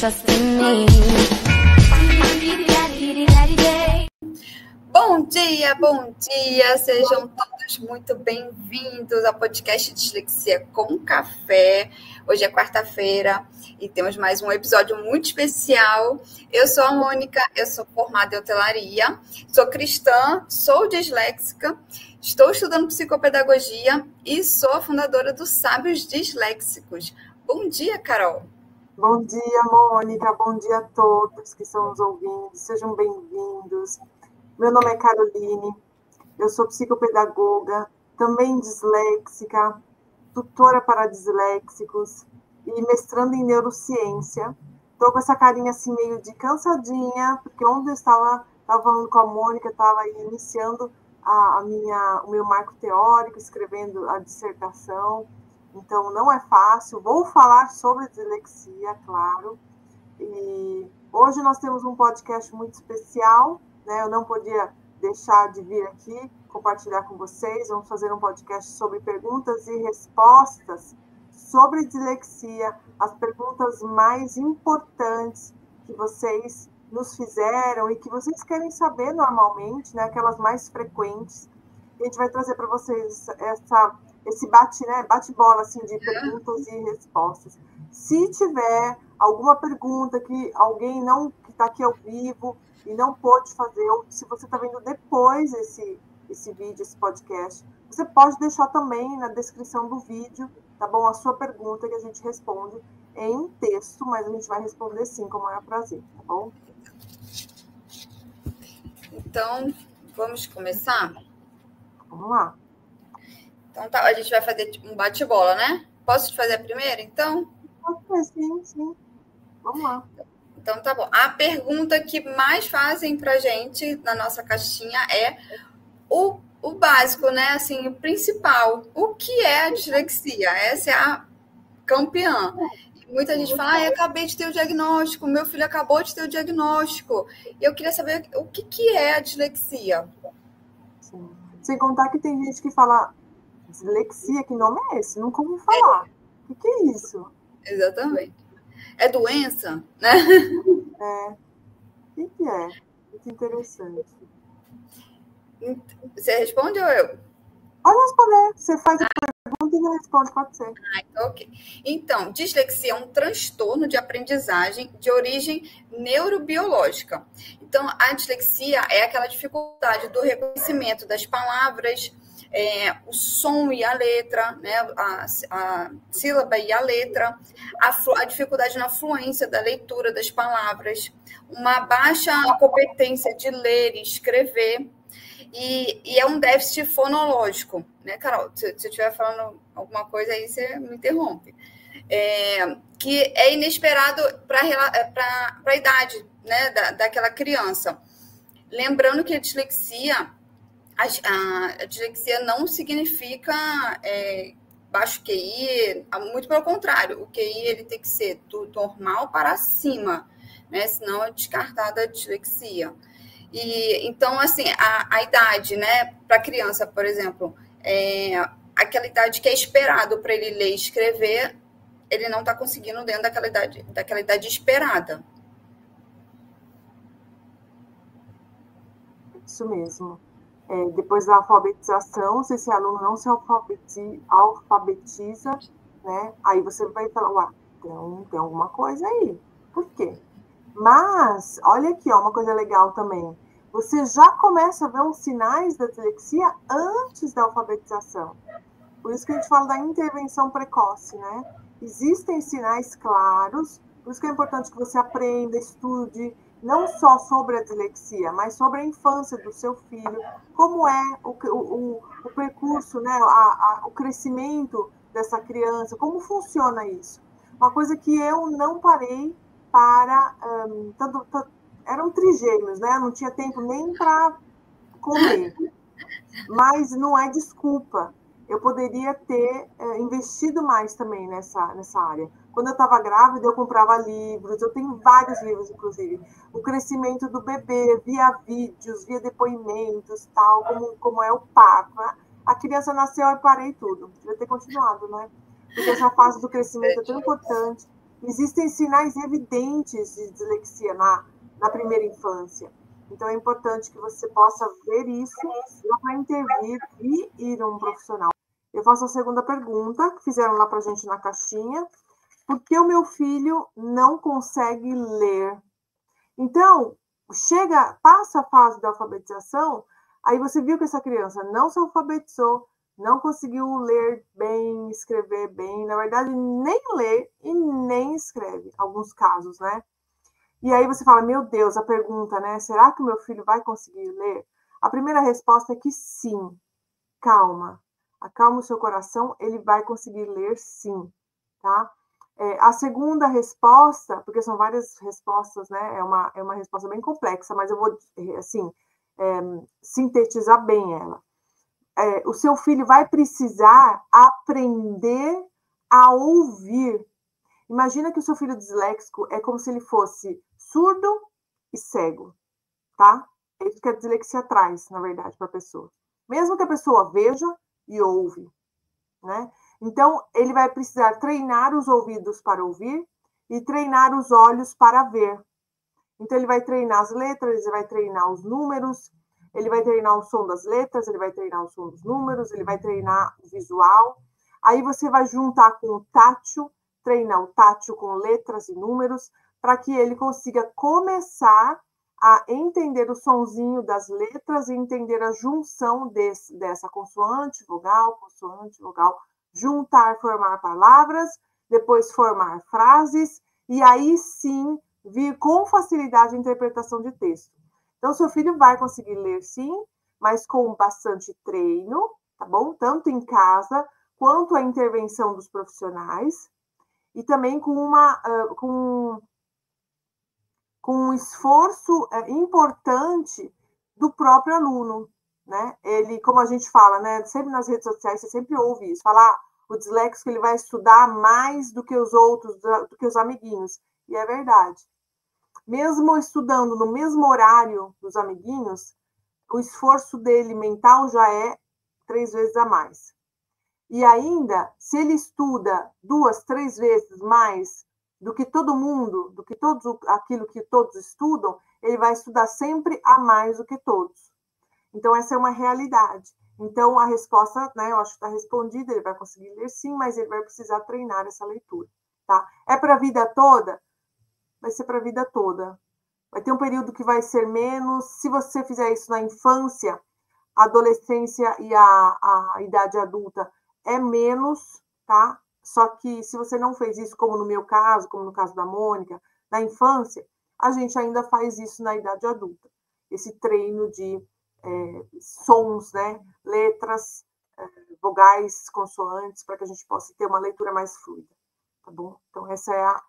trust in me. Bom dia, sejam todos muito bem-vindos ao podcast Dislexia com Café. Hoje é quarta-feira e temos mais um episódio muito especial. Eu sou a Mônica, eu sou formada em hotelaria, sou cristã, sou disléxica, estou estudando psicopedagogia e sou a fundadora do Sábios Disléxicos. Bom dia, Carol. Bom dia, Mônica. Bom dia a todos que estão nos ouvindo. Sejam bem-vindos. Meu nome é Caroline, eu sou psicopedagoga, também disléxica, tutora para disléxicos e mestrando em neurociência. Estou com essa carinha assim meio de cansadinha, porque ontem eu estava falando com a Mônica, estava iniciando o meu marco teórico, escrevendo a dissertação. Então, não é fácil. Vou falar sobre dislexia, claro. E hoje nós temos um podcast muito especial, né? Eu não podia deixar de vir aqui compartilhar com vocês. Vamos fazer um podcast sobre perguntas e respostas sobre dislexia, as perguntas mais importantes que vocês nos fizeram e que vocês querem saber normalmente, né? Aquelas mais frequentes. A gente vai trazer para vocês esse bate-bola assim, de perguntas e respostas. Se tiver alguma pergunta que alguém que está aqui ao vivo e não pôde fazer, ou se você está vendo depois esse vídeo, esse podcast, você pode deixar também na descrição do vídeo, tá bom? A sua pergunta que a gente responde em texto, mas a gente vai responder sim, com o maior prazer, tá bom? Então, vamos começar? Vamos lá. Então, tá, a gente vai fazer um bate-bola, né? Posso te fazer a primeira, então? Sim. Vamos lá. Então, tá bom. A pergunta que mais fazem pra gente na nossa caixinha é o básico, né? Assim, o principal. O que é a dislexia? Essa é a campeã. E muita gente fala, eu acabei de ter o diagnóstico, meu filho acabou de ter o diagnóstico. E eu queria saber o que é a dislexia. Sim. Sem contar que tem gente que fala dislexia, que nome é esse? Nunca ouvi falar. O que é isso? Exatamente. É doença, né? O que é? Muito interessante. Você responde ou eu? Pode responder. Você faz a pergunta e não responde, pode ser. Então, ok. Então, dislexia é um transtorno de aprendizagem de origem neurobiológica. Então, a dislexia é aquela dificuldade do reconhecimento das palavras, o som e a letra, né, a sílaba e a letra, a dificuldade na fluência da leitura das palavras, uma baixa competência de ler e escrever, e é um déficit fonológico, né, Carol? Se eu estiver falando alguma coisa aí, você me interrompe. Que é inesperado para a idade, né, daquela criança. Lembrando que a dislexia não significa baixo QI, muito pelo contrário, o QI ele tem que ser do normal para cima, né? Senão é descartada a dislexia. E, então, assim, a idade, né, para a criança, por exemplo, aquela idade que é esperado para ele ler e escrever, ele não está conseguindo dentro daquela idade esperada. Isso mesmo. Depois da alfabetização, se esse aluno não se alfabetiza, né? Aí você vai falar, tem alguma coisa aí. Por quê? Mas, olha aqui, uma coisa legal também. Você já começa a ver os sinais da dislexia antes da alfabetização. Por isso que a gente fala da intervenção precoce, né? Existem sinais claros, por isso que é importante que você aprenda, estude, não só sobre a dislexia, mas sobre a infância do seu filho, como é o percurso, né? O crescimento dessa criança, como funciona isso. Uma coisa que eu não parei para... eram trigêmeos, né? Não tinha tempo nem para comer. Mas não é desculpa. Eu poderia ter investido mais também nessa área. Quando eu estava grávida, eu comprava livros, eu tenho vários livros, inclusive. O crescimento do bebê, via vídeos, via depoimentos, tal, como é o parto. Né? A criança nasceu e parei tudo. Devia ter continuado, né? Porque essa fase do crescimento é tão importante. existem sinais evidentes de dislexia na primeira infância. Então, é importante que você possa ver isso para intervir e ir a um profissional. Eu faço a segunda pergunta, que fizeram lá para a gente na caixinha. Por que o meu filho não consegue ler? Então, passa a fase da alfabetização, aí você viu que essa criança não se alfabetizou, não conseguiu ler bem, escrever bem, na verdade, nem lê e nem escreve, alguns casos, né? E aí você fala, meu Deus, a pergunta, né? Será que o meu filho vai conseguir ler? A primeira resposta é que sim. Calma. Acalma o seu coração, ele vai conseguir ler sim, tá? A segunda resposta, porque são várias respostas, né? É uma resposta bem complexa, mas eu vou, assim, sintetizar bem ela. O seu filho vai precisar aprender a ouvir. Imagina que o seu filho disléxico é como se ele fosse surdo e cego, tá? É isso que a dislexia traz, na verdade, para a pessoa. Mesmo que a pessoa veja e ouve, né? Então, ele vai precisar treinar os ouvidos para ouvir e treinar os olhos para ver. Então, ele vai treinar as letras, ele vai treinar os números, ele vai treinar o som das letras, ele vai treinar o som dos números, ele vai treinar o visual. Aí você vai juntar com o tátil, treinar o tátil com letras e números, para que ele consiga começar a entender o sonzinho das letras e entender a junção dessa consoante, vogal, juntar, formar palavras, depois formar frases, e aí sim vir com facilidade a interpretação de texto. Então, seu filho vai conseguir ler sim, mas com bastante treino, tá bom? Tanto em casa, quanto a intervenção dos profissionais, e também com um esforço importante do próprio aluno, né? Ele, como a gente fala, né? Sempre nas redes sociais, você sempre ouve isso, falar o disléxico ele vai estudar mais do que os outros, do que os amiguinhos. E é verdade. Mesmo estudando no mesmo horário dos amiguinhos, o esforço dele mental já é 3 vezes a mais. E ainda, se ele estuda 2, 3 vezes mais do que todo mundo, do que aquilo que todos estudam, ele vai estudar sempre a mais do que todos. Então, essa é uma realidade. Então, a resposta, né, eu acho que está respondida, ele vai conseguir ler sim, mas ele vai precisar treinar essa leitura, tá? É para a vida toda? Vai ser para a vida toda. Vai ter um período que vai ser menos. Se você fizer isso na infância, a adolescência e a idade adulta é menos, tá? Só que se você não fez isso, como no meu caso, como no caso da Mônica, na infância, a gente ainda faz isso na idade adulta. Esse treino de sons, né? Letras, vogais, consoantes, para que a gente possa ter uma leitura mais fluida, tá bom? Então, essa é a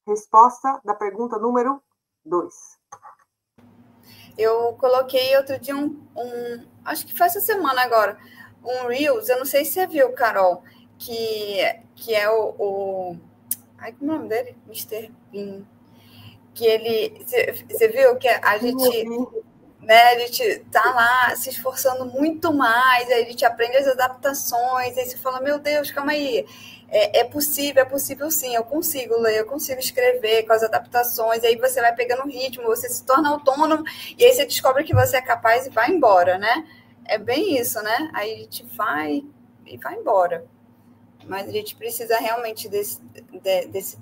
resposta da pergunta número 2. Eu coloquei outro dia acho que foi essa semana agora, um Reels, eu não sei se você viu, Carol, que é ai, como é o nome dele? Mr. Bean. Que ele, você viu que a gente tá lá se esforçando muito mais, aí a gente aprende as adaptações, aí você fala, meu Deus, calma aí, é possível sim, eu consigo ler, eu consigo escrever com as adaptações, aí você vai pegando o ritmo, você se torna autônomo, e aí você descobre que você é capaz e vai embora, né? É bem isso, né? Aí a gente vai e vai embora. Mas a gente precisa realmente desse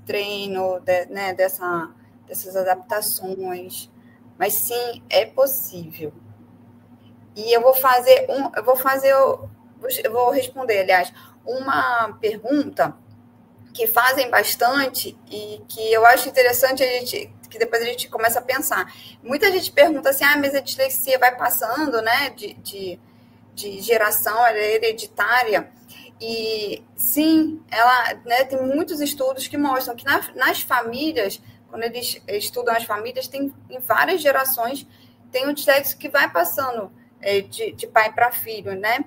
treino, né, dessas adaptações. Mas sim, é possível. E eu vou responder, aliás, uma pergunta que fazem bastante e que eu acho interessante que depois a gente começa a pensar. Muita gente pergunta assim, mas a dislexia vai passando, né, de geração, ela é hereditária. E sim, ela, né, tem muitos estudos que mostram que nas famílias, quando eles estudam as famílias, tem em várias gerações, tem um disléxico que vai passando de pai para filho, né?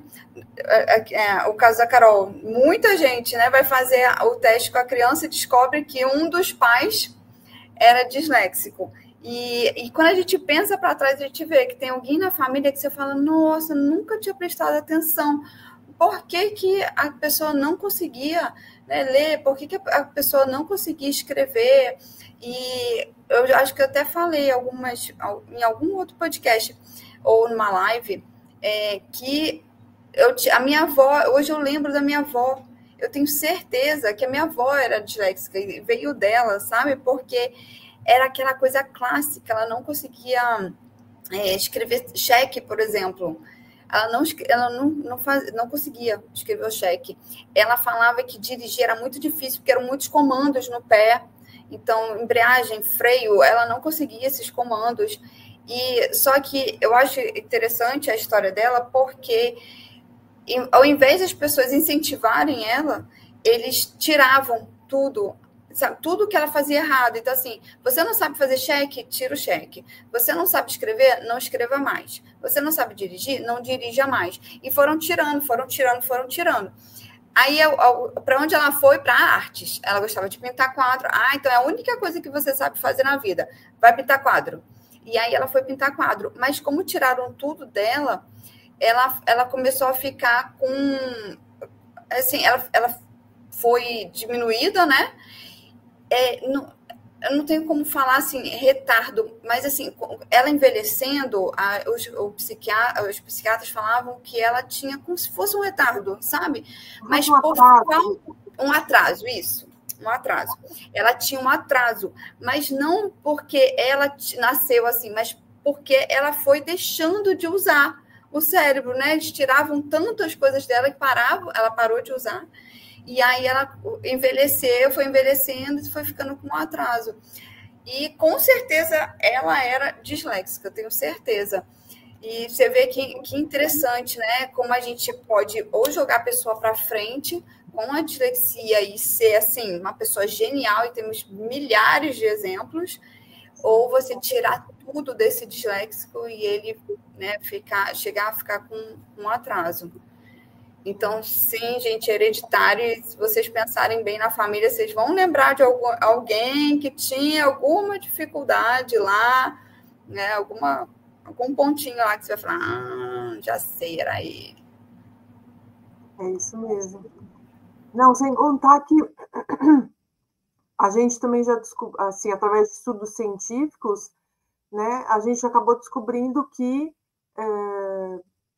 O caso da Carol, muita gente, né, vai fazer o teste com a criança e descobre que um dos pais era disléxico. E quando a gente pensa para trás, a gente vê que tem alguém na família que você fala, nossa, nunca tinha prestado atenção. Por que a pessoa não conseguia, né, ler, por que a pessoa não conseguia escrever. E eu acho que eu até falei em algum outro podcast ou numa live, que a minha avó, hoje eu lembro da minha avó, eu tenho certeza que a minha avó era disléxica, e veio dela, sabe? Porque era aquela coisa clássica, ela não conseguia escrever cheque, por exemplo. Ela não conseguia escrever o cheque. Ela falava que dirigir era muito difícil, porque eram muitos comandos no pé. Então, embreagem, freio, ela não conseguia esses comandos. E só que eu acho interessante a história dela, porque ao invés das pessoas incentivarem ela, eles tiravam tudo, sabe, tudo que ela fazia errado. Então, assim, você não sabe fazer cheque? Tira o cheque. Você não sabe escrever? Não escreva mais. Você não sabe dirigir? Não dirija mais. E foram tirando, foram tirando, foram tirando. Aí, para onde ela foi? Para artes. Ela gostava de pintar quadro. Então é a única coisa que você sabe fazer na vida. Vai pintar quadro. E aí ela foi pintar quadro. Mas como tiraram tudo dela, ela começou a ficar com... Assim, ela foi diminuída, né? Eu não tenho como falar assim, retardo, mas assim, ela envelhecendo, os psiquiatras falavam que ela tinha como se fosse um retardo, sabe? Mas um atraso, isso, um atraso. Ela tinha um atraso, mas não porque ela nasceu assim, mas porque ela foi deixando de usar o cérebro, né? Eles tiravam tantas coisas dela que ela parou de usar. E aí ela envelheceu, foi envelhecendo e foi ficando com um atraso. E com certeza ela era disléxica, eu tenho certeza. E você vê que interessante, né? Como a gente pode ou jogar a pessoa para frente com a dislexia e ser assim uma pessoa genial, e temos milhares de exemplos, ou você tirar tudo desse disléxico e ele, né, chegar a ficar com um atraso. Então, sim, gente, hereditário, e se vocês pensarem bem na família, vocês vão lembrar de alguém que tinha alguma dificuldade lá, né? Algum pontinho lá que você vai falar, já sei, era ele. É isso mesmo. Não, sem contar que a gente também já descobriu, assim, através de estudos científicos, né, a gente acabou descobrindo que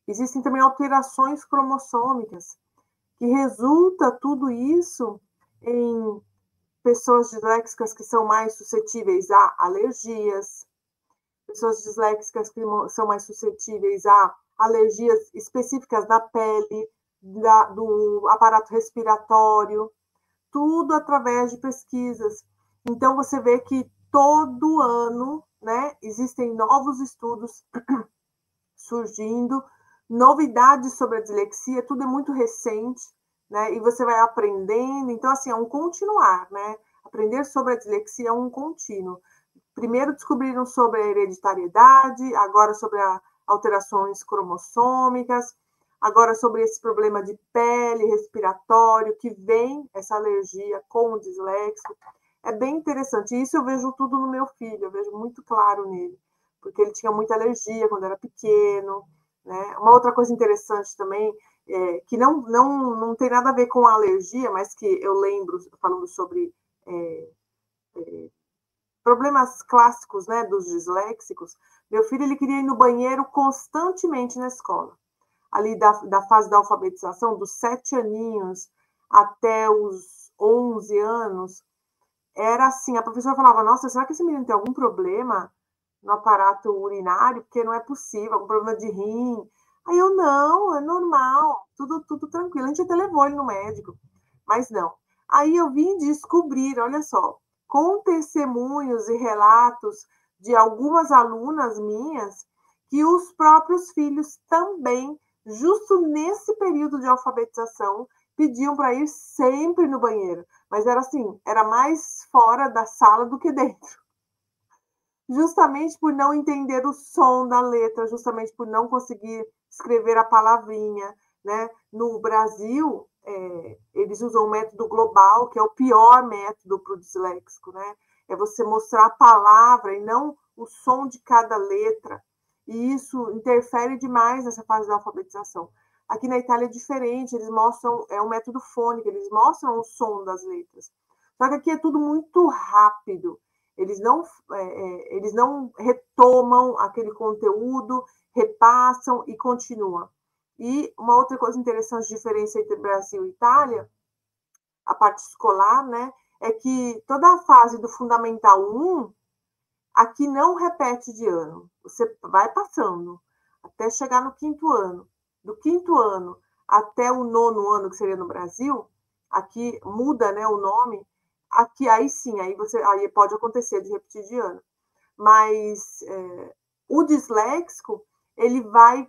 existem também alterações cromossômicas, que resulta tudo isso em pessoas disléxicas que são mais suscetíveis a alergias, pessoas disléxicas que são mais suscetíveis a alergias específicas da pele, do aparato respiratório, tudo através de pesquisas. Então, você vê que todo ano, né, existem novos estudos surgindo, novidades sobre a dislexia, tudo é muito recente, né, e você vai aprendendo. Então, assim, é um continuar, né? Aprender sobre a dislexia é um contínuo. Primeiro descobriram sobre a hereditariedade, agora sobre alterações cromossômicas, agora sobre esse problema de pele, respiratório, que vem essa alergia com o disléxico. É bem interessante. Isso eu vejo tudo no meu filho, eu vejo muito claro nele, porque ele tinha muita alergia quando era pequeno, né? Uma outra coisa interessante também, que não tem nada a ver com a alergia, mas que eu lembro, falando sobre problemas clássicos, né, dos disléxicos, meu filho ele queria ir no banheiro constantemente na escola. Ali da fase da alfabetização, dos 7 aninhos até os 11 anos, era assim, a professora falava, nossa, será que esse menino tem algum problema no aparato urinário? Porque não é possível, algum problema de rim. Aí eu, não, é normal, tudo tranquilo. A gente até levou ele no médico, mas não. Aí eu vim descobrir, olha só, com testemunhos e relatos de algumas alunas minhas, que os próprios filhos também, justo nesse período de alfabetização, pediam para ir sempre no banheiro. Mas era assim, era mais fora da sala do que dentro. Justamente por não entender o som da letra, justamente por não conseguir escrever a palavrinha, né? No Brasil, eles usam o método global, que é o pior método para o disléxico, né? É você mostrar a palavra e não o som de cada letra. E isso interfere demais nessa fase da alfabetização. Aqui na Itália é diferente, eles mostram, é um método fônico, eles mostram o som das letras. Só que aqui é tudo muito rápido. Eles não retomam aquele conteúdo, repassam e continuam. E uma outra coisa interessante, diferença entre Brasil e Itália, a parte escolar, né, é que toda a fase do Fundamental 1, aqui não repete de ano. Você vai passando até chegar no 5º ano. Do 5º ano até o 9º ano, que seria no Brasil, aqui muda, né, o nome. Aqui, aí sim, aí pode acontecer de repetir de ano. Mas o disléxico, ele vai,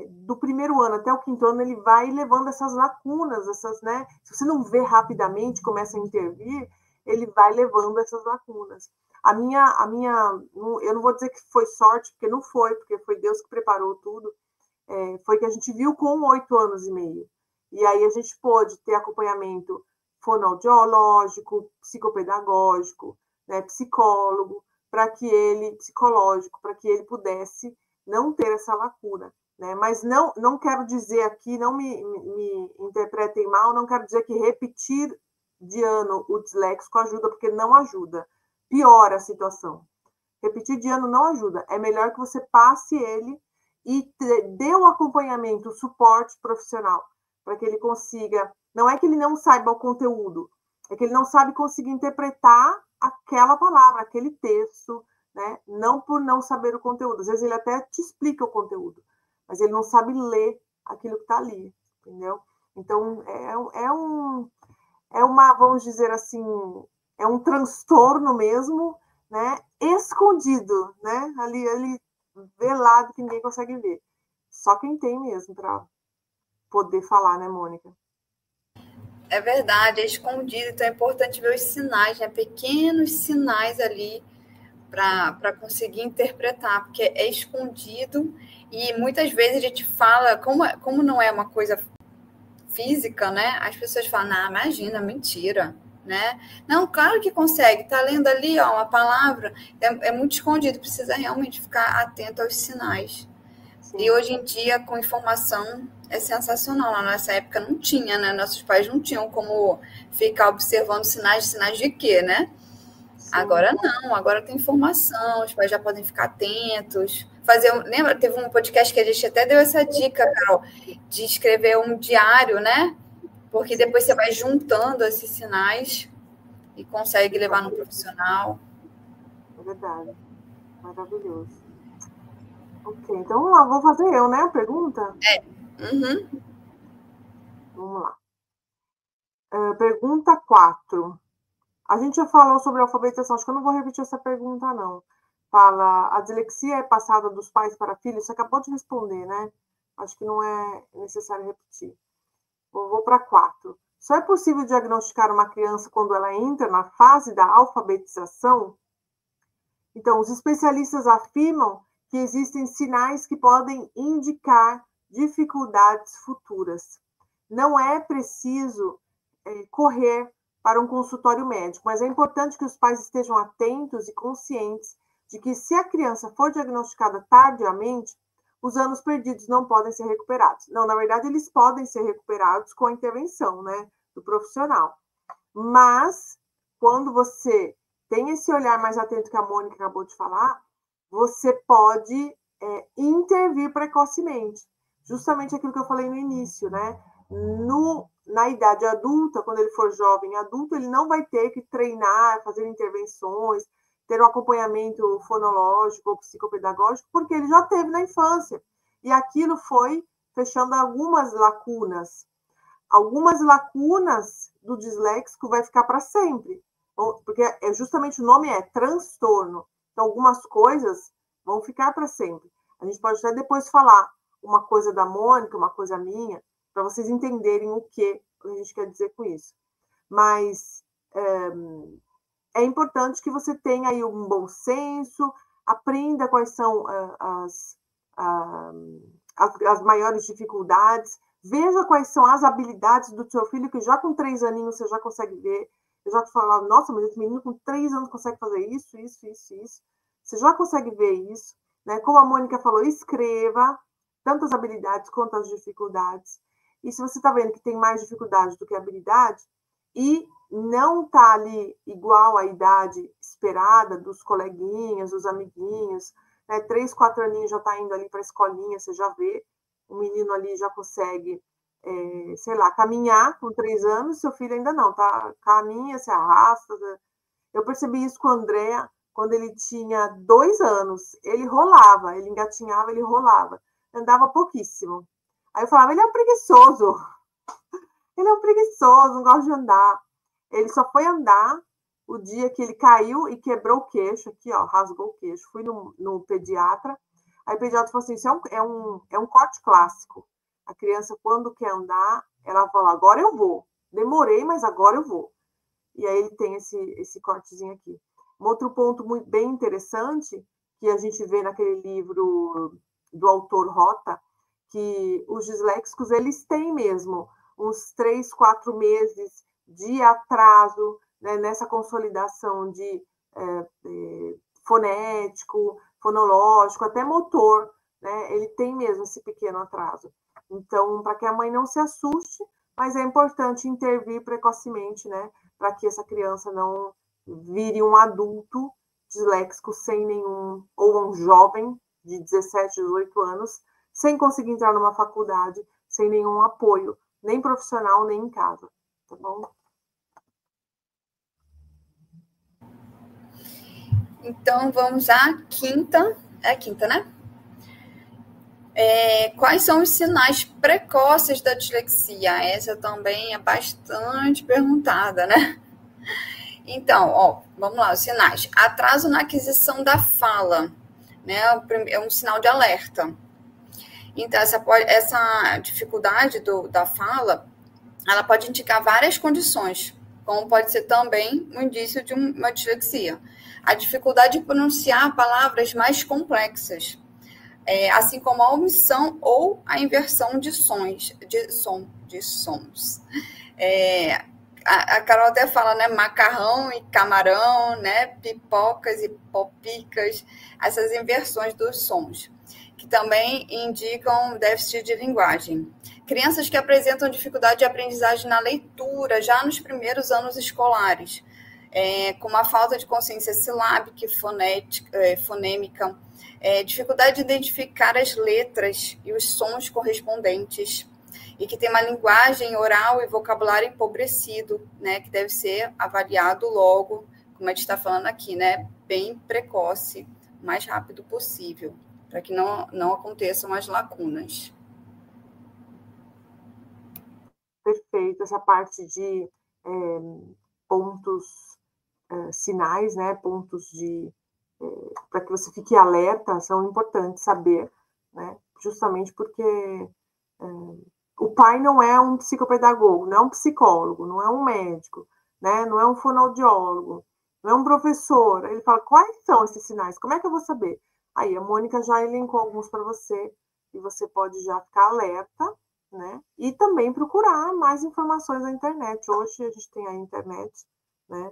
do 1º ano até o 5º ano, ele vai levando essas lacunas, né? Se você não vê rapidamente, começa a intervir, ele vai levando essas lacunas. Eu não vou dizer que foi sorte, porque foi Deus que preparou tudo. Foi que a gente viu com 8 anos e meio. E aí a gente pôde ter acompanhamento fonoaudiológico, psicopedagógico, né, psicológico, para que ele pudesse não ter essa lacuna. Né? Mas não quero dizer aqui, não me interpretem mal, não quero dizer que repetir de ano o disléxico ajuda, porque não ajuda. Piora a situação. Repetir de ano não ajuda. É melhor que você passe ele e dê o acompanhamento, o suporte profissional, para que ele consiga. Não é que ele não saiba o conteúdo, é que ele não sabe conseguir interpretar aquela palavra, aquele texto, né? Não por não saber o conteúdo. Às vezes ele até te explica o conteúdo, mas ele não sabe ler aquilo que está ali, entendeu? Então, vamos dizer assim, é um transtorno mesmo, né? Escondido, né? Ali velado, que ninguém consegue ver. Só quem tem mesmo para poder falar, né, Mônica? É verdade, é escondido, então é importante ver os sinais, né? Pequenos sinais ali para conseguir interpretar, porque é escondido e muitas vezes a gente fala, como não é uma coisa física, né? As pessoas falam, ah, imagina, mentira, né? Não, claro que consegue, tá lendo ali, ó, uma palavra, é muito escondido, precisa realmente ficar atento aos sinais. Sim. E hoje em dia, com informação, é sensacional. Na nossa época não tinha, né? Nossos pais não tinham como ficar observando sinais de quê, né? Sim. Agora não, agora tem informação, os pais já podem ficar atentos. Lembra, teve um podcast que a gente até deu essa dica, Carol, de escrever um diário, né? Porque depois você vai juntando esses sinais e consegue levar no profissional. É verdade. Maravilhoso. Ok, então vamos lá, vou fazer eu, né, a pergunta? Uhum. Vamos lá. Pergunta 4. A gente já falou sobre alfabetização, acho que eu não vou repetir essa pergunta, não. Fala, a dislexia é passada dos pais para filhos? Você acabou de responder, né? Acho que não é necessário repetir. Vou para 4. Só é possível diagnosticar uma criança quando ela entra na fase da alfabetização? Então, os especialistas afirmam que existem sinais que podem indicar dificuldades futuras. Não é preciso correr para um consultório médico, mas é importante que os pais estejam atentos e conscientes de que, se a criança for diagnosticada tardiamente, os anos perdidos não podem ser recuperados. Não, na verdade, eles podem ser recuperados com a intervenção, né, do profissional. Mas, quando você tem esse olhar mais atento que a Mônica acabou de falar, você pode intervir precocemente. Justamente aquilo que eu falei no início, né? Na idade adulta, quando ele for jovem adulto, ele não vai ter que treinar, fazer intervenções, ter um acompanhamento fonológico ou psicopedagógico, porque ele já teve na infância. E aquilo foi fechando algumas lacunas. Algumas lacunas do disléxico vai ficar para sempre, porque justamente o nome é transtorno. Então, algumas coisas vão ficar para sempre. A gente pode até depois falar uma coisa da Mônica, uma coisa minha, para vocês entenderem o que a gente quer dizer com isso. Mas é importante que você tenha aí um bom senso, aprenda quais são as maiores dificuldades, veja quais são as habilidades do seu filho, que já com 3 aninhos você já consegue ver. Eu já te falava, nossa, mas esse menino com 3 anos consegue fazer isso, isso, isso, isso. Você já consegue ver isso, né? Como a Mônica falou, escreva, tanto as habilidades quanto as dificuldades. E se você está vendo que tem mais dificuldade do que habilidade, e não está ali igual à idade esperada dos coleguinhas, dos amiguinhos, né? 3, 4 aninhos já está indo ali para a escolinha, você já vê, o menino ali já consegue, sei lá, caminhar com 3 anos, seu filho ainda não, tá? Caminha, se arrasta. Eu percebi isso com o André quando ele tinha 2 anos, ele rolava, ele engatinhava, ele rolava, andava pouquíssimo. Aí eu falava, ele é um preguiçoso, não gosta de andar. Ele só foi andar o dia que ele caiu e quebrou o queixo, aqui, ó, rasgou o queixo. Fui no pediatra, aí o pediatra falou assim, isso é um corte clássico. A criança, quando quer andar, ela fala, agora eu vou. Demorei, mas agora eu vou. E aí ele tem esse cortezinho aqui. Um outro ponto muito, bem interessante, que a gente vê naquele livro do autor Rota, que os disléxicos, eles têm mesmo uns 3, 4 meses de atraso, né, nessa consolidação de fonético, fonológico, até motor, né, ele tem mesmo esse pequeno atraso. Então, para que a mãe não se assuste, mas é importante intervir precocemente, né, para que essa criança não vire um adulto disléxico sem nenhum, ou um jovem de 17, 18 anos, sem conseguir entrar numa faculdade, sem nenhum apoio, nem profissional, nem em casa, tá bom? Então, vamos à quinta. É a quinta, né? Quais são os sinais precoces da dislexia? Essa também é bastante perguntada, né? Então, ó, vamos lá, os sinais. Atraso na aquisição da fala, né? É um sinal de alerta. Então, essa dificuldade da fala, ela pode indicar várias condições, como pode ser também um indício de uma dislexia. A dificuldade de pronunciar palavras mais complexas, assim como a omissão ou a inversão de sons. A Carol até fala, né, macarrão e camarão, né, pipocas e popicas, essas inversões dos sons, que também indicam déficit de linguagem. Crianças que apresentam dificuldade de aprendizagem na leitura já nos primeiros anos escolares, com uma falta de consciência silábica e fonêmica, dificuldade de identificar as letras e os sons correspondentes, e que tem uma linguagem oral e vocabulário empobrecido, né, que deve ser avaliado logo, como a gente está falando aqui, né, bem precoce, o mais rápido possível, para que não aconteçam as lacunas. Perfeito, essa parte de pontos, sinais, né, pontos de para que você fique alerta, são importantes saber, né, justamente porque o pai não é um psicopedagogo, não é um psicólogo, não é um médico, né, não é um fonoaudiólogo, não é um professor. Ele fala, quais são esses sinais? Como é que eu vou saber? Aí a Mônica já elencou alguns para você, e você pode já ficar alerta, né? E também procurar mais informações na internet. Hoje a gente tem a internet, né?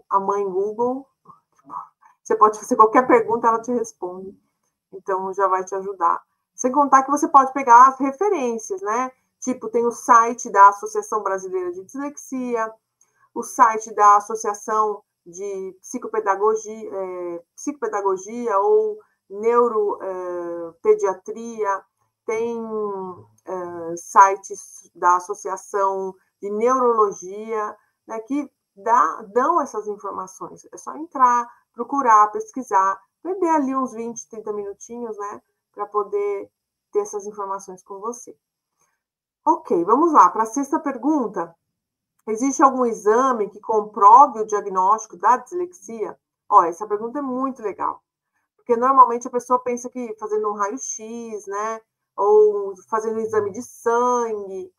A mãe Google, você pode fazer qualquer pergunta, ela te responde. Então, já vai te ajudar. Sem contar que você pode pegar as referências, né? Tipo, tem o site da Associação Brasileira de Dislexia, o site da Associação de Psicopedagogia ou Neuropediatria, tem sites da Associação de Neurologia, né, que dão essas informações. É só entrar, procurar, pesquisar, perder ali uns 20, 30 minutinhos, né, para poder ter essas informações com você. Ok, vamos lá. Para a sexta pergunta, existe algum exame que comprove o diagnóstico da dislexia? Ó, essa pergunta é muito legal, porque normalmente a pessoa pensa que fazendo um raio-x, né, ou fazendo um exame de sangue,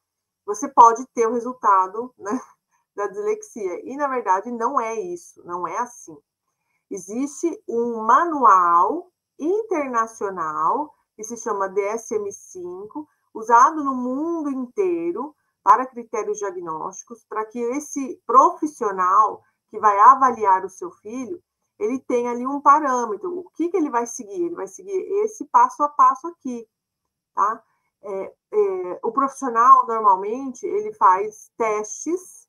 você pode ter o resultado, né, da dislexia. E, na verdade, não é isso, não é assim. Existe um manual internacional, que se chama DSM-5, usado no mundo inteiro para critérios diagnósticos, para que esse profissional que vai avaliar o seu filho, ele tenha ali um parâmetro. O que ele vai seguir? Ele vai seguir esse passo a passo aqui. tá? O profissional, normalmente, ele faz testes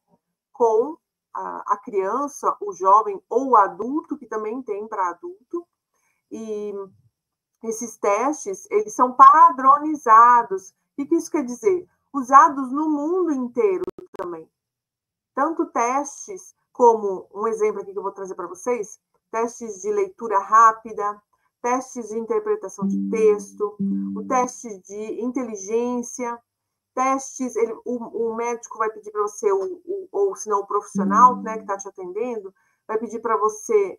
com a criança, o jovem ou o adulto, que também tem para adulto, e esses testes, eles são padronizados. O que isso quer dizer? Usados no mundo inteiro também. Tanto testes como, um exemplo aqui que eu vou trazer para vocês, testes de leitura rápida, testes de interpretação de texto, o teste de inteligência, testes, o médico vai pedir para você, ou se não o profissional, né, que está te atendendo, vai pedir para você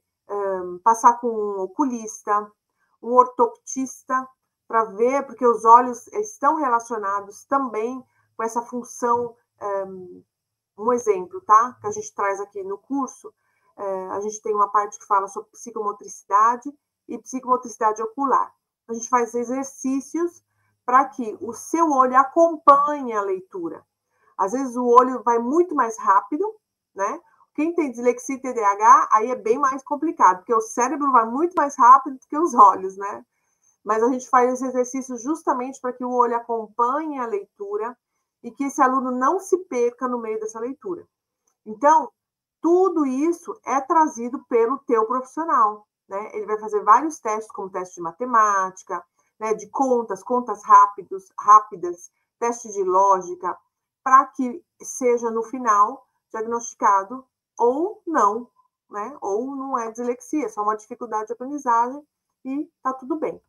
passar com um oculista, um ortoptista, para ver, porque os olhos estão relacionados também com essa função. Um exemplo, tá? Que a gente traz aqui no curso, a gente tem uma parte que fala sobre psicomotricidade e psicomotricidade ocular. A gente faz exercícios para que o seu olho acompanhe a leitura. Às vezes o olho vai muito mais rápido, né? Quem tem dislexia e TDAH, aí é bem mais complicado, porque o cérebro vai muito mais rápido do que os olhos, né? Mas a gente faz esse exercício justamente para que o olho acompanhe a leitura e que esse aluno não se perca no meio dessa leitura. Então, tudo isso é trazido pelo teu profissional, né? Ele vai fazer vários testes, como teste de matemática, né, de contas rápidas, teste de lógica, para que seja, no final, diagnosticado ou não, né? Ou não é dislexia, é só uma dificuldade de aprendizagem e tá tudo bem.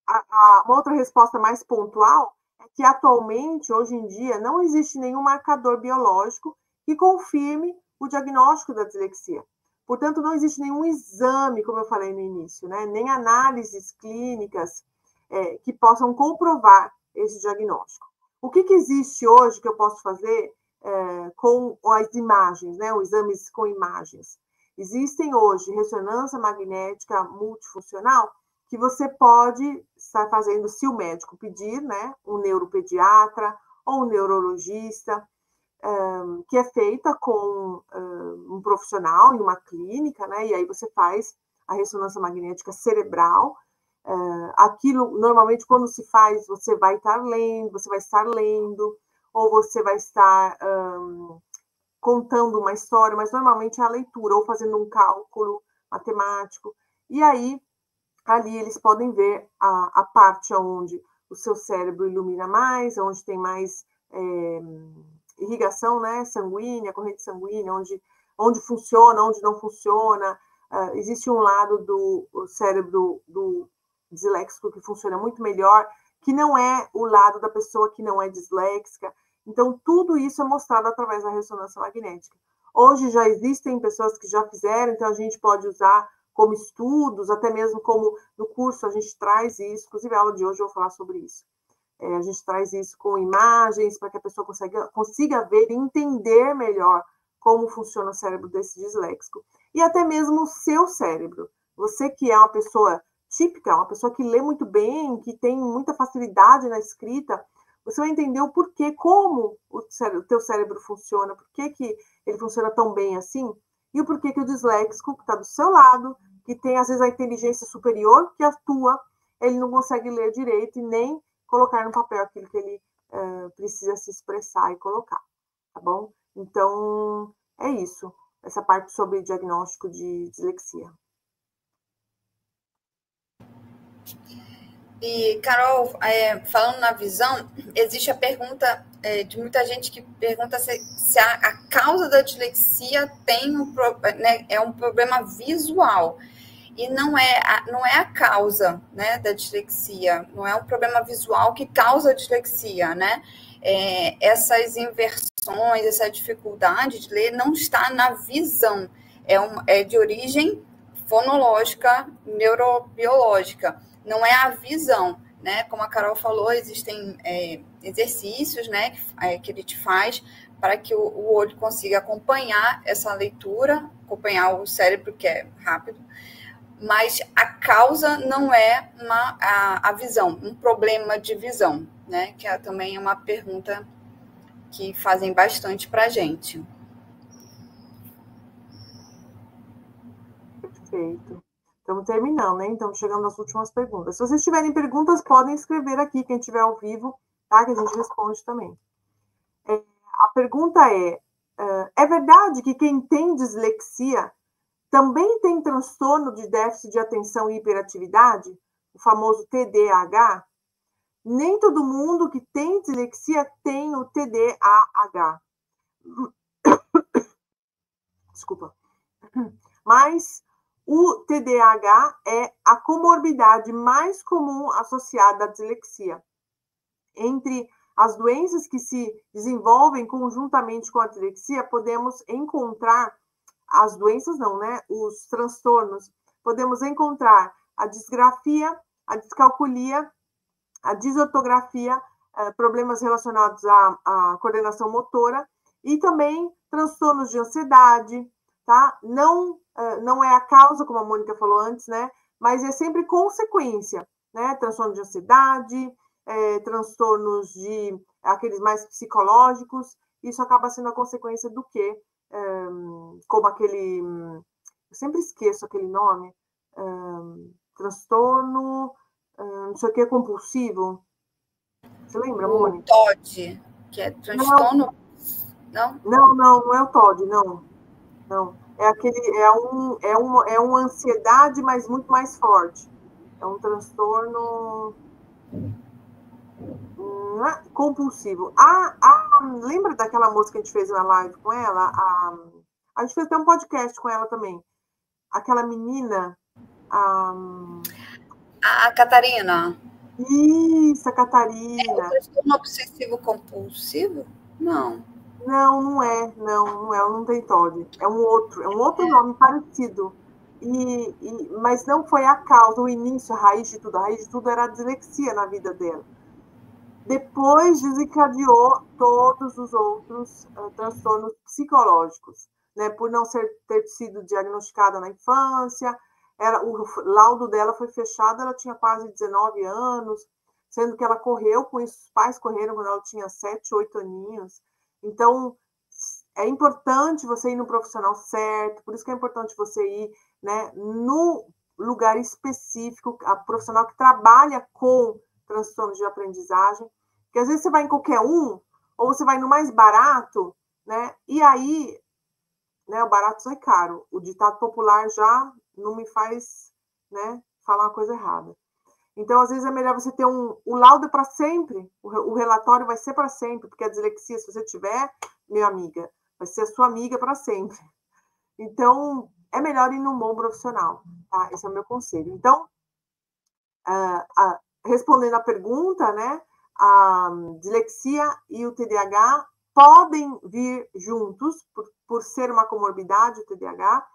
Uma outra resposta mais pontual é que atualmente, hoje em dia, não existe nenhum marcador biológico que confirme o diagnóstico da dislexia. Portanto, não existe nenhum exame, como eu falei no início, né? Nem análises clínicas que possam comprovar esse diagnóstico. O que existe hoje que eu posso fazer com as imagens, né? Os exames com imagens? Existem hoje ressonância magnética multifuncional que você pode estar fazendo, se o médico pedir, né, um neuropediatra ou um neurologista, que é feita com um profissional em uma clínica, né, e aí você faz a ressonância magnética cerebral. Aquilo, normalmente, quando se faz, você vai estar lendo, ou você vai estar contando uma história, mas normalmente é a leitura, ou fazendo um cálculo matemático, e aí ali eles podem ver a parte onde o seu cérebro ilumina mais, onde tem mais irrigação, né, sanguínea, corrente sanguínea, onde funciona, onde não funciona. Existe um lado do cérebro do disléxico que funciona muito melhor, que não é o lado da pessoa que não é disléxica. Então, tudo isso é mostrado através da ressonância magnética. Hoje já existem pessoas que já fizeram, então a gente pode usar como estudos, até mesmo como no curso a gente traz isso, inclusive a aula de hoje eu vou falar sobre isso. A gente traz isso com imagens para que a pessoa consiga ver e entender melhor como funciona o cérebro desse disléxico. E até mesmo o seu cérebro. Você que é uma pessoa típica, uma pessoa que lê muito bem, que tem muita facilidade na escrita, você vai entender o porquê, como o teu cérebro funciona, por que ele funciona tão bem assim, e o porquê que o disléxico, que está do seu lado, que tem, às vezes, a inteligência superior que atua, ele não consegue ler direito e nem colocar no papel aquilo que ele precisa se expressar e colocar, tá bom? Então, é isso. Essa parte sobre diagnóstico de dislexia. E, Carol, falando na visão, existe a pergunta de muita gente que pergunta se a causa da dislexia tem é um problema visual. E não é a causa, né, da dislexia, não é um problema visual que causa a dislexia, né? Essas inversões, essa dificuldade de ler não está na visão, é de origem fonológica, neurobiológica, não é a visão, né? Como a Carol falou, existem exercícios, né, que ele te faz para que o olho consiga acompanhar essa leitura, acompanhar o cérebro, que é rápido, mas a causa não é a visão, um problema de visão, né? Que também é uma pergunta que fazem bastante para a gente. Perfeito. Estamos terminando, né? Então, chegando às últimas perguntas. Se vocês tiverem perguntas, podem escrever aqui, quem estiver ao vivo, tá? Que a gente responde também. A pergunta é verdade que quem tem dislexia também tem transtorno de déficit de atenção e hiperatividade, o famoso TDAH? Nem todo mundo que tem dislexia tem o TDAH. Desculpa. Mas o TDAH é a comorbidade mais comum associada à dislexia. Entre as doenças que se desenvolvem conjuntamente com a dislexia, podemos encontrar as doenças não, né? Os transtornos. Podemos encontrar a disgrafia, a descalculia, a disortografia, problemas relacionados à coordenação motora e também transtornos de ansiedade, tá? Não é a causa, como a Mônica falou antes, né? Mas é sempre consequência, né? Transtorno de ansiedade, transtornos de aqueles mais psicológicos, isso acaba sendo a consequência do quê? Como aquele, eu sempre esqueço aquele nome, transtorno, não sei o que, compulsivo. Você lembra, Mônica? O TOD, que é transtorno. Não? Não é o TOD, não. É aquele, é uma ansiedade, mas muito mais forte. É um transtorno compulsivo. Lembra daquela moça que a gente fez na live com ela? A gente fez até um podcast com ela também. Aquela menina. A Catarina. Isso, a Catarina. É o transtorno obsessivo compulsivo? Não. Não é, ela não tem TOD. É um outro nome parecido. Mas não foi a causa, o início, a raiz de tudo. A raiz de tudo era a dislexia na vida dela. Depois desencadeou todos os outros transtornos psicológicos, né? Por não ter sido diagnosticada na infância, o laudo dela foi fechado, ela tinha quase 19 anos, sendo que ela correu com isso, os pais correram quando ela tinha 7, 8 aninhos. Então, é importante você ir no profissional certo, por isso que é importante você ir, né, no lugar específico, a profissional que trabalha com transtornos de aprendizagem, porque às vezes você vai em qualquer um, ou você vai no mais barato, né, e aí, né, o barato sai caro. O ditado popular já não me faz, né, falar uma coisa errada. Então, às vezes, é melhor você ter o laudo para sempre, o relatório vai ser para sempre, porque a dislexia, se você tiver, minha amiga, vai ser a sua amiga para sempre. Então, é melhor ir num bom profissional, tá? Esse é o meu conselho. Então, respondendo à pergunta, né, a dislexia e o TDAH podem vir juntos, por ser uma comorbidade, o TDAH,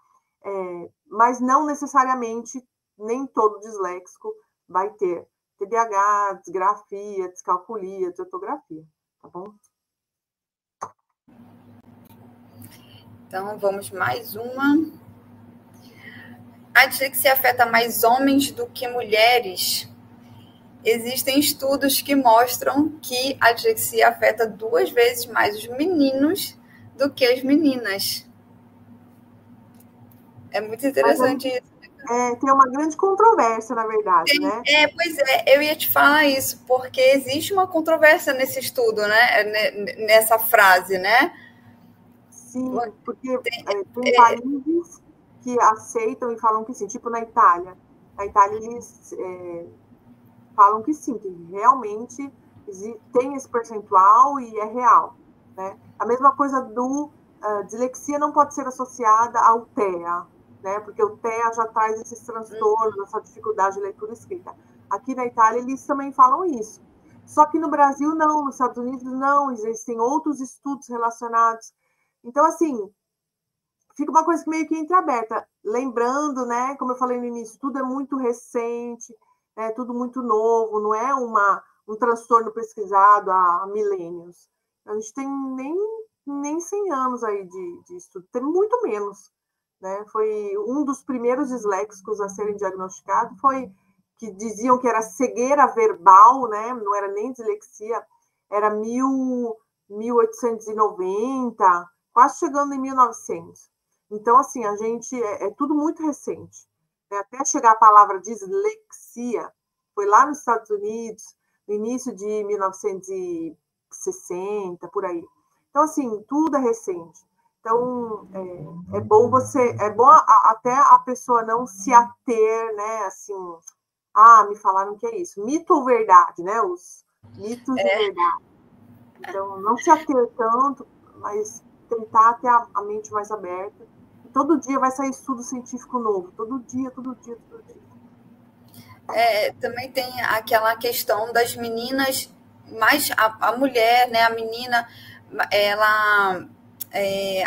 mas não necessariamente, nem todo disléxico vai ter TDAH, disgrafia, descalculia, desortografia, tá bom? Então, vamos mais uma. A dislexia afeta mais homens do que mulheres? Existem estudos que mostram que a dislexia afeta 2 vezes mais os meninos do que as meninas. É muito interessante isso. Tem uma grande controvérsia, na verdade, né? Pois é, eu ia te falar isso, porque existe uma controvérsia nesse estudo, né? Nessa frase, né? Sim, porque tem países que aceitam e falam que sim, tipo na Itália. Na Itália, eles falam que sim, que realmente tem esse percentual e é real, né? A mesma coisa dislexia não pode ser associada ao TEA, né? Porque o TEA já traz esses transtornos, essa dificuldade de leitura e escrita. Aqui na Itália, eles também falam isso. Só que no Brasil, não. Nos Estados Unidos, não. Existem outros estudos relacionados. Então, assim, fica uma coisa meio que entreaberta. Lembrando, né, como eu falei no início, tudo é muito recente, é tudo muito novo, não é um transtorno pesquisado há milênios. A gente tem nem 100 anos aí de estudo, tem muito menos. Né? Foi um dos primeiros disléxicos a serem diagnosticados, foi que diziam que era cegueira verbal, né? Não era nem dislexia, era 1890, quase chegando em 1900. Então, assim, a gente é tudo muito recente. né, até chegar a palavra dislexia, foi lá nos Estados Unidos, no início de 1960, por aí. Então, assim, tudo é recente. Então, é bom até a pessoa não se ater, né, assim, me falaram que é isso. Mito ou verdade, né, os mitos e verdade. Então, não se ater tanto, mas tentar ter a mente mais aberta. E todo dia vai sair estudo científico novo. Todo dia, todo dia, todo dia. Também tem aquela questão das meninas, mais a mulher, né, a menina, ela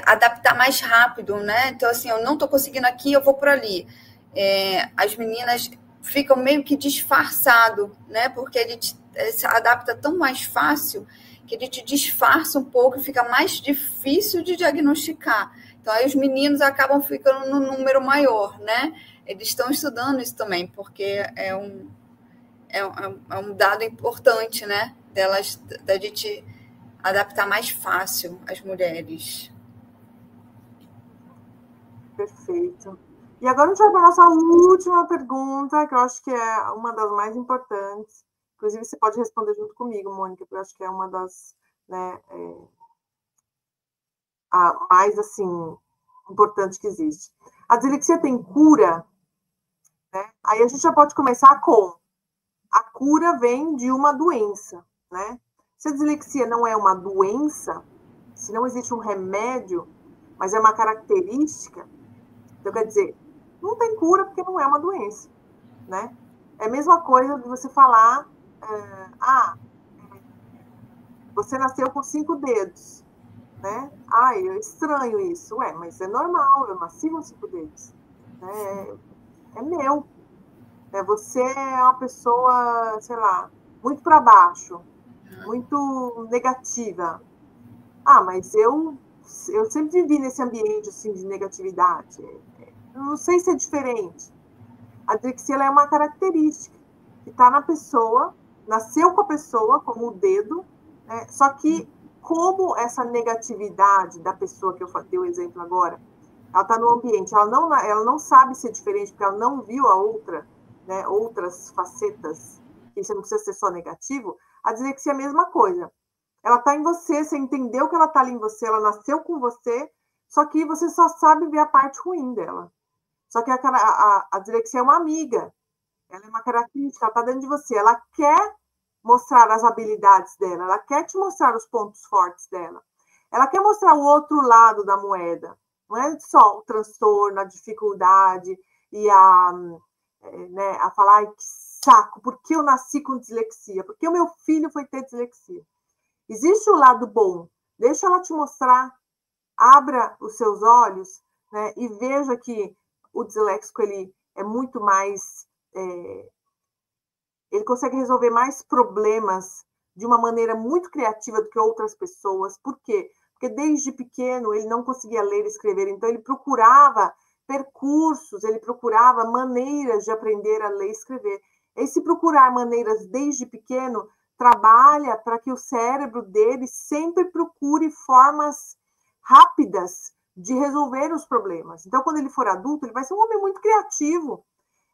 adaptar mais rápido, né? Então, assim, eu não estou conseguindo aqui, eu vou por ali. As meninas ficam meio que disfarçado, né? Porque ele se adapta tão mais fácil que ele te disfarça um pouco e fica mais difícil de diagnosticar. Então, aí os meninos acabam ficando no número maior, né? Eles estão estudando isso também, porque é um dado importante, né? Da gente adaptar mais fácil as mulheres. Perfeito. E agora a gente vai para a nossa última pergunta, que eu acho que é uma das mais importantes. Inclusive, você pode responder junto comigo, Mônica, porque eu acho que é uma das, né, a mais, assim, importante que existe. A dislexia tem cura? Né? Aí a gente já pode começar com a cura vem de uma doença, né? Se a dislexia não é uma doença, se não existe um remédio, mas é uma característica, então quer dizer, não tem cura porque não é uma doença, né? É a mesma coisa de você falar, você nasceu com 5 dedos, né? Eu estranho isso. Mas é normal, eu nasci com 5 dedos. É meu. Você é uma pessoa, sei lá, muito para baixo, muito negativa. Mas eu sempre vivi nesse ambiente assim, de negatividade. Eu não sei se é diferente. A dislexia é uma característica que está na pessoa, nasceu com a pessoa, como o dedo, né? Só que como essa negatividade da pessoa, que eu dei o exemplo agora, ela está no ambiente, ela não sabe ser diferente, porque ela não viu a outra, né, outras facetas, que você não precisa ser só negativo. A dislexia é a mesma coisa. Ela está em você, você entendeu que ela está ali em você, ela nasceu com você, só que você só sabe ver a parte ruim dela. Só que a dislexia é uma amiga, ela é uma característica, ela está dentro de você, ela quer mostrar as habilidades dela, ela quer te mostrar os pontos fortes dela, ela quer mostrar o outro lado da moeda, não é só o transtorno, a dificuldade e a falar, que saco, por que eu nasci com dislexia? Por que o meu filho foi ter dislexia? Existe o lado bom, deixa ela te mostrar, abra os seus olhos, né, e veja que o disléxico ele é muito mais, ele consegue resolver mais problemas de uma maneira muito criativa do que outras pessoas. Por quê? Porque desde pequeno ele não conseguia ler e escrever, então ele procurava percursos, ele procurava maneiras de aprender a ler e escrever. Esse procurar maneiras desde pequeno trabalha para que o cérebro dele sempre procure formas rápidas de resolver os problemas. Então, quando ele for adulto, ele vai ser um homem muito criativo.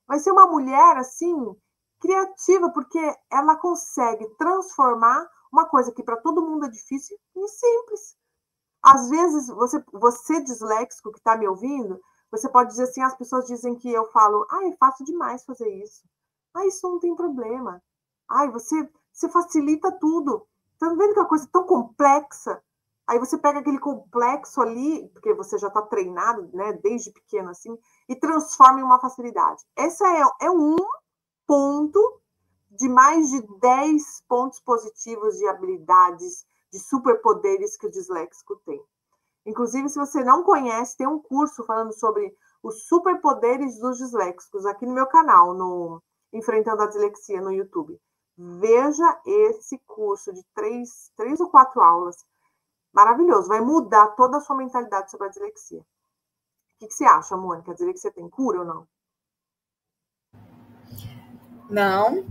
Vai ser uma mulher, assim, criativa, porque ela consegue transformar uma coisa que para todo mundo é difícil em simples. Às vezes, você disléxico que está me ouvindo, você pode dizer assim, as pessoas dizem que eu falo, é fácil demais fazer isso. Isso não tem problema. Você facilita tudo. Tá vendo que é uma coisa tão complexa? Aí você pega aquele complexo ali, porque você já está treinado, né, desde pequeno assim, e transforma em uma facilidade. Essa é um ponto de mais de 10 pontos positivos de habilidades, de superpoderes que o disléxico tem. Inclusive, se você não conhece, tem um curso falando sobre os superpoderes dos disléxicos aqui no meu canal, no Enfrentando a Dislexia no YouTube. Veja esse curso de 3 ou 4 aulas. Maravilhoso, vai mudar toda a sua mentalidade sobre a dislexia. O que você acha, Mônica? A dislexia tem cura ou não?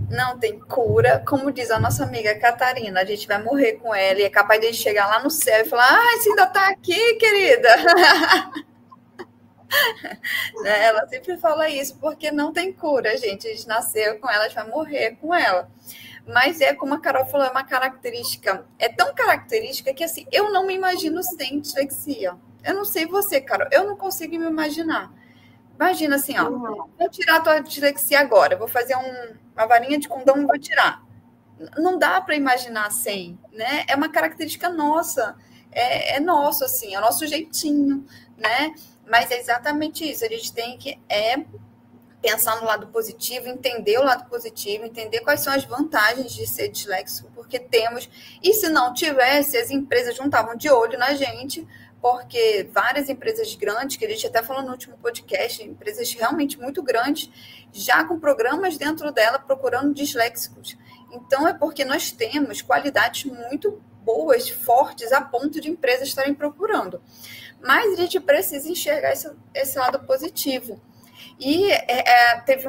Não tem cura. Como diz a nossa amiga Catarina, a gente vai morrer com ela e é capaz de chegar lá no céu e falar, você ainda está aqui, querida? Né? Ela sempre fala isso, porque não tem cura, gente. A gente nasceu com ela, a gente vai morrer com ela. Mas é como a Carol falou, é uma característica, é tão característica que assim, eu não me imagino sem dislexia. Eu não sei você, Carol, eu não consigo me imaginar. Imagina assim, ó, vou tirar a tua dislexia agora, vou fazer uma varinha de condão e vou tirar. Não dá para imaginar sem, né? É uma característica nossa, é nosso, assim, é o nosso jeitinho, né? Mas é exatamente isso, a gente tem que pensar no lado positivo, entender o lado positivo, entender quais são as vantagens de ser disléxico, porque temos, e se não tivesse, as empresas não estavam de olho na gente, porque várias empresas grandes, que a gente até falou no último podcast, empresas realmente muito grandes, já com programas dentro dela procurando disléxicos. Então, é porque nós temos qualidades muito boas, fortes, a ponto de empresas estarem procurando. Mas a gente precisa enxergar esse lado positivo. E teve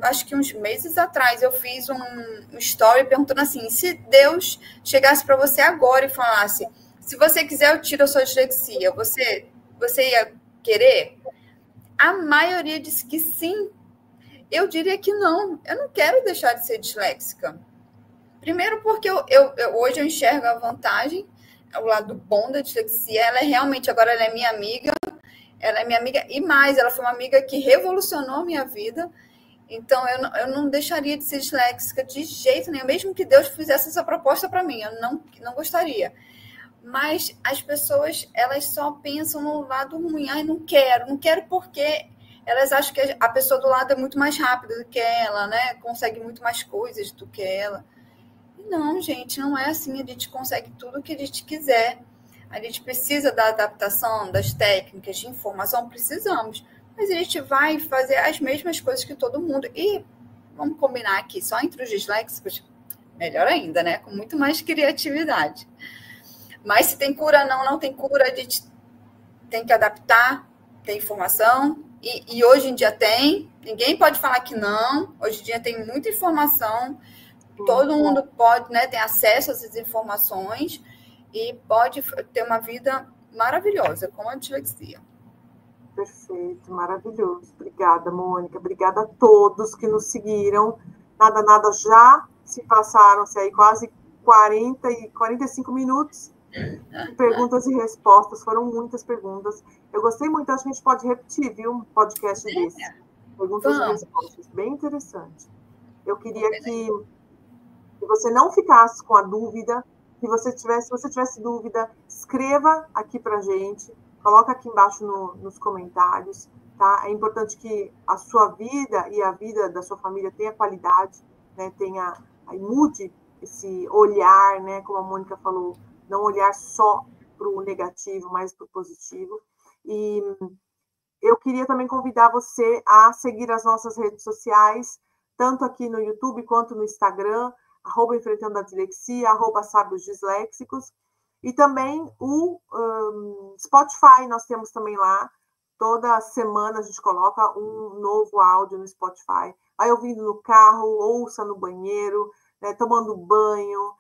acho que uns meses atrás, eu fiz um story perguntando assim, se Deus chegasse para você agora e falasse, se você quiser, eu tiro a sua dislexia, você ia querer? A maioria disse que sim. Eu diria que não. Eu não quero deixar de ser disléxica. Primeiro porque hoje eu enxergo a vantagem, o lado bom da dislexia. Ela é realmente, agora ela é minha amiga. Ela é minha amiga e mais, ela foi uma amiga que revolucionou a minha vida. Então, eu não deixaria de ser disléxica de jeito nenhum, mesmo que Deus fizesse essa proposta para mim. Eu não gostaria. Mas as pessoas, elas só pensam no lado ruim. Ai, não quero porque elas acham que a pessoa do lado é muito mais rápida do que ela, né? Consegue muito mais coisas do que ela. E não, gente, não é assim. A gente consegue tudo o que a gente quiser. A gente precisa da adaptação, das técnicas de informação, precisamos. Mas a gente vai fazer as mesmas coisas que todo mundo. E vamos combinar aqui, só entre os disléxicos, melhor ainda, né? Com muito mais criatividade. Mas se tem cura, não tem cura, a gente tem que adaptar, tem informação. E hoje em dia tem, ninguém pode falar que não. Hoje em dia tem muita informação, todo mundo pode, né, ter acesso a essas informações e pode ter uma vida maravilhosa, com a dislexia. Perfeito, maravilhoso. Obrigada, Mônica. Obrigada a todos que nos seguiram. Nada, já se passaram-se aí quase 45 minutos de perguntas e respostas. Foram muitas perguntas. Eu gostei muito, acho que a gente pode repetir, viu? Um podcast desse. Perguntas e respostas. Bem interessante. Eu queria que você não ficasse com a dúvida. Se você tivesse dúvida, escreva aqui para a gente. Coloca aqui embaixo nos comentários, tá? É importante que a sua vida e a vida da sua família tenha qualidade, né? Aí mude esse olhar, né? Como a Mônica falou, não olhar só para o negativo, mas para o positivo. E eu queria também convidar você a seguir as nossas redes sociais, tanto aqui no YouTube quanto no Instagram, @Enfrentando a Dislexia, @Sábios Disléxicos. E também o Spotify, nós temos também lá. Toda semana a gente coloca um novo áudio no Spotify. Vai ouvindo no carro, ouça no banheiro, né, tomando banho,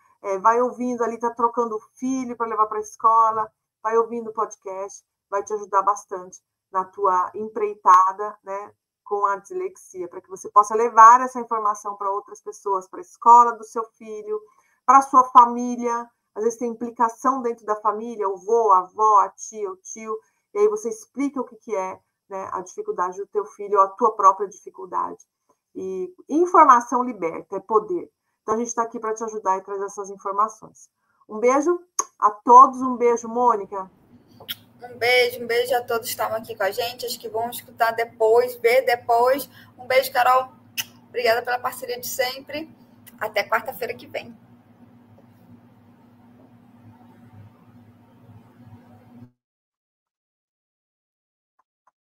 vai ouvindo ali, está trocando o filho para levar para a escola, vai ouvindo o podcast, vai te ajudar bastante na tua empreitada, né, com a dislexia, para que você possa levar essa informação para outras pessoas, para a escola do seu filho, para a sua família. Às vezes tem implicação dentro da família, o vô, a avó, a tia, o tio, e aí você explica o que é, né, a dificuldade do teu filho, ou a tua própria dificuldade. E informação liberta, é poder. Então a gente está aqui para te ajudar e trazer essas informações. Um beijo a todos, um beijo, Mônica. Um beijo a todos que estavam aqui com a gente, acho que vão escutar depois, ver depois. Um beijo, Carol. Obrigada pela parceria de sempre. Até quarta-feira que vem.